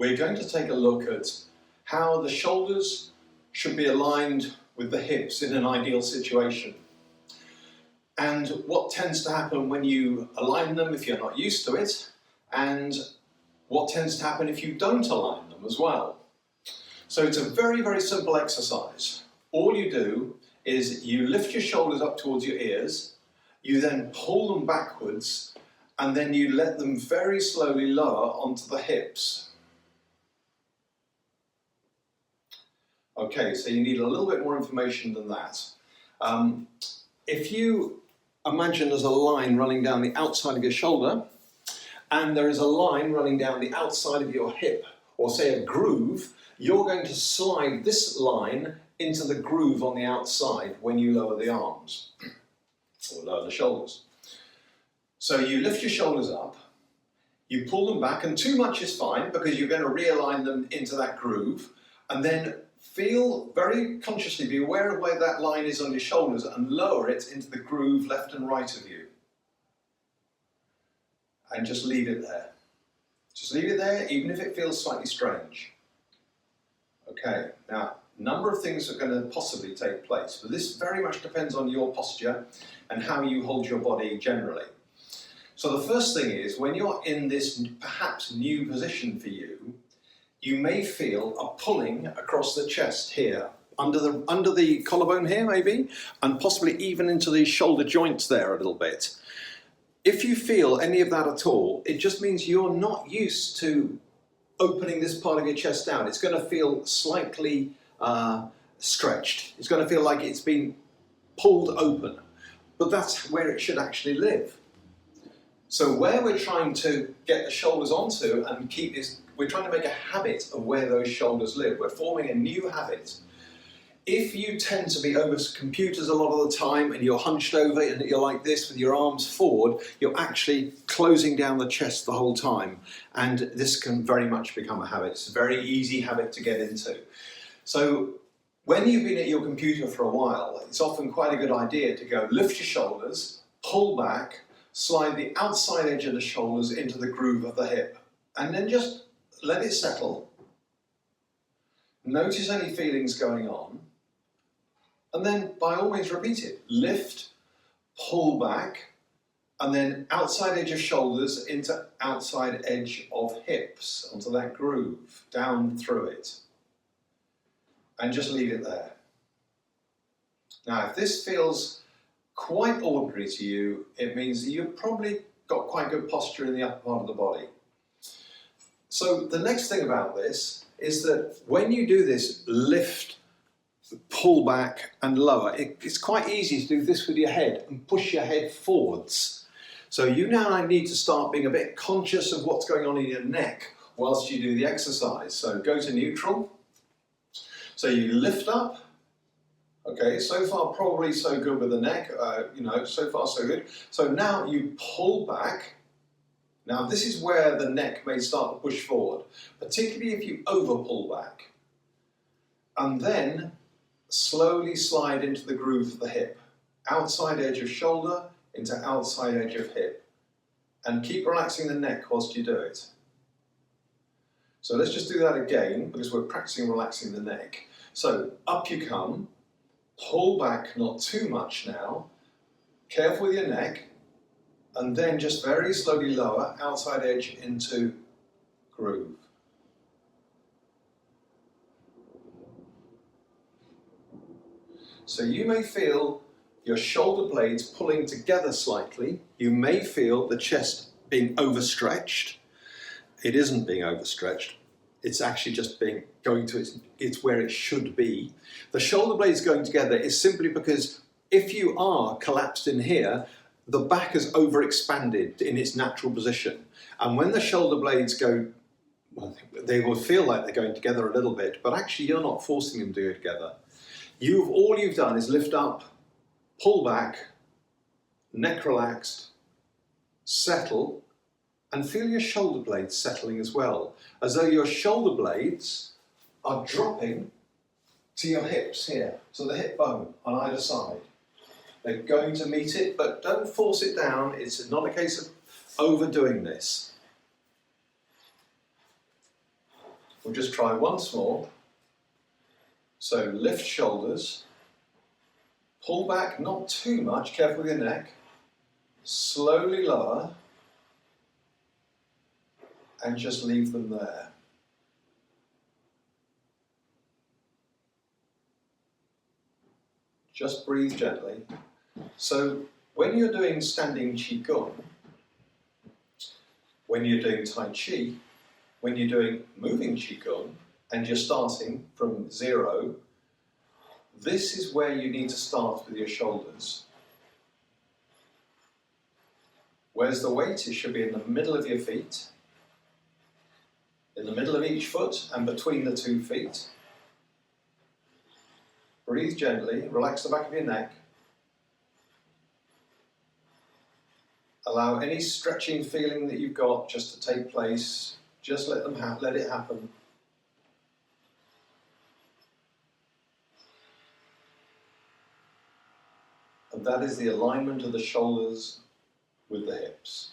we're going to take a look at how the shoulders should be aligned with the hips in an ideal situation. And what tends to happen when you align them if you're not used to it, and what tends to happen if you don't align them as well. So it's a very, very simple exercise. All you do is you lift your shoulders up towards your ears, you then pull them backwards, and then you let them very slowly lower onto the hips. Okay, so you need a little bit more information than that. If you imagine there's a line running down the outside of your shoulder, and there is a line running down the outside of your hip, or say a groove, you're going to slide this line into the groove on the outside when you lower the arms, or lower the shoulders. So you lift your shoulders up, you pull them back, and too much is fine because you're going to realign them into that groove, and then feel very consciously, be aware of where that line is on your shoulders and lower it into the groove left and right of you. And just leave it there. Just leave it there, even if it feels slightly strange. Okay, now, a number of things are going to possibly take place, but this very much depends on your posture and how you hold your body generally. So the first thing is, when you're in this perhaps new position for you, you may feel a pulling across the chest here, under the collarbone here maybe, and possibly even into the shoulder joints there a little bit. If you feel any of that at all, it just means you're not used to opening this part of your chest down. It's going to feel slightly stretched. It's going to feel like it's been pulled open, but that's where it should actually live. So where we're trying to get the shoulders onto and keep this, we're trying to make a habit of where those shoulders live. We're forming a new habit. If you tend to be over computers a lot of the time and you're hunched over and you're like this with your arms forward, you're actually closing down the chest the whole time. And this can very much become a habit. It's a very easy habit to get into. So when you've been at your computer for a while, it's often quite a good idea to go lift your shoulders, pull back, slide the outside edge of the shoulders into the groove of the hip, and then just let it settle. Notice any feelings going on, and then by all means repeat it. Lift, pull back, and then outside edge of shoulders into outside edge of hips, onto that groove, down through it. And just leave it there. Now, if this feels quite ordinary to you, it means that you've probably got quite good posture in the upper part of the body. So the next thing about this is that when you do this lift, pull back and lower, it's quite easy to do this with your head and push your head forwards. So you now need to start being a bit conscious of what's going on in your neck whilst you do the exercise. So go to neutral. So you lift up. Okay, so far probably so good with the neck, so far so good. So now you pull back. Now this is where the neck may start to push forward, particularly if you over pull back. And then slowly slide into the groove of the hip. Outside edge of shoulder into outside edge of hip. And keep relaxing the neck whilst you do it. So let's just do that again, because we're practicing relaxing the neck. So up you come. Pull back, not too much now, careful with your neck, and then just very slowly lower, outside edge into groove. So you may feel your shoulder blades pulling together slightly, you may feel the chest being overstretched. It isn't being overstretched. It's actually just going to it's where it should be. The shoulder blades going together is simply because if you are collapsed in here, the back has overexpanded in its natural position. And when the shoulder blades go, well, they will feel like they're going together a little bit, but actually you're not forcing them to go together. All you've done is lift up, pull back, neck relaxed, settle, and feel your shoulder blades settling as well, as though your shoulder blades are dropping to your hips here, to the hip bone on either side. They're going to meet it, but don't force it down. It's not a case of overdoing this. We'll just try once more. So lift shoulders, pull back, not too much, careful with your neck, slowly lower, and just leave them there. Just breathe gently. So when you're doing standing Qigong, when you're doing Tai Chi, when you're doing moving Qigong, and you're starting from zero, this is where you need to start with your shoulders. Where's the weight? It should be in the middle of your feet, in the middle of each foot and between the 2 feet. Breathe gently, relax the back of your neck. Allow any stretching feeling that you've got just to take place. Just let it happen. And that is the alignment of the shoulders with the hips.